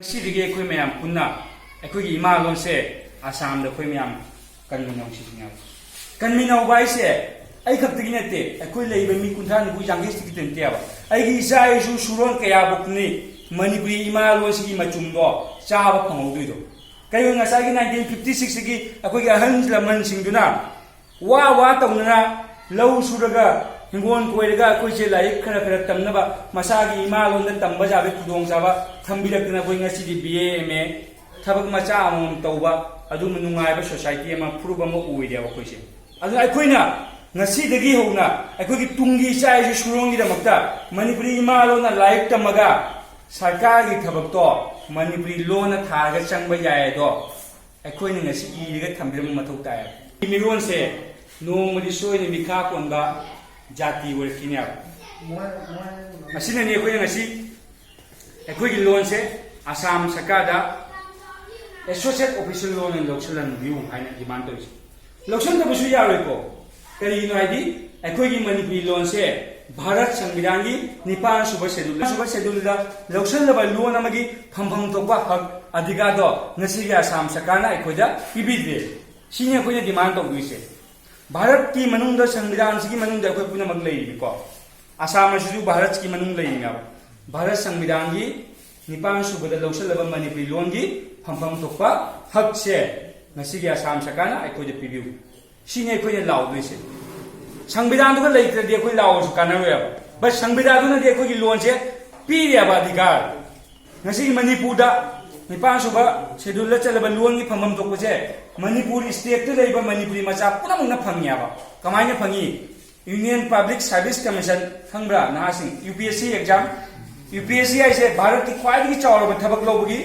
सिदिगे अखोई मैम पुन्ना अखोई इमा लोन से आसाम द अखोई मैम कन्मिनाउ सिसिंगा कन्मिनाउ बाई से आई खक्तगी नते अखोई लेबे मी कुंथ्रा नुबु यांगे सिकि तेंतेबा आइगी इसा इसु सुरोन कया बुकनी मणिपुरी इमा लोन सिगी मचुंदो चाबा फंगौदुइदो कयो ngसागी 1956 गी अखोई अहन लमन सिंगदुना वा तौनना लौ सुरगा हिंगोन कोयरगा अखोई से लाइक खरा खरा तमनबा मसागी इमा लोन तंबा जाबे खुदोंग जाबा थंबिरकना कोई ngasi BA MA थबक मचा अमम तौबा अदु नुंगाइबा सोसाइटी अमा फुरुब अमा उइदे अखोई से अदु अखोइना ngasi दगी होना अखोई तुंगी चाइ सुरोंगी दमक्ता मणिपुरी इमा लोन लाइक तमगा सरकार की थबक तो मणिपुरी लोन थागा चंगबा याय दो अखोइना ngasi इरिगा थंबिरम मथौ ताय मिरोन से नोंमदि सोइने मिखा कोनबा जाति वर्किनिया असिने अखोइ ngasi अखोई लोन से आसाम सरकार एसोसिएट ऑफिशियल लोन लौसन व्यू है डिमांड लौसन तबसु यारोइको करीनो हाइदी अखोई मणिपुरी लोन से भारत संविधान की 9 सुबह शेड्यूल लौसन लोन अमगी फमफम तोपा हक अधिकार दो ngasi आसाम सरकार ना अखोइदा पिबिदे सिने अखोइना डिमांड तौइसे भारत की मनुंग संविधान की मनुंग अखोइ पुनमक लेइको आसाम असु भारत की मनुंग लेइंगा भारत संविधान की 9 सुबह लौसल मणिपुरी लोन की फमफम थोपा हक से आसाम सरकार अखोइद पीबू सिने अखोइने लाउदोइसे संविधान दुगा लेइत्रदि अखोइ लाउसु कानरोयब बस संविधान दुना अखोइगी लोन से पीरेब अधिकार मणिपुर 9 सुबह शेड्यूल चलब लोन की फमफम थोपसे मणिपुर स्टेट लेइबा मणिपुरी मचा पुनमुना फंगियाबा कमाइना फंगी यूनियन पब्लिक सर्विस कमीशन खंब्रा नासिंग UPSC एग्जाम UPSC ऐसे भारत की ख्वाइदगी चावरबा थबक लौबगी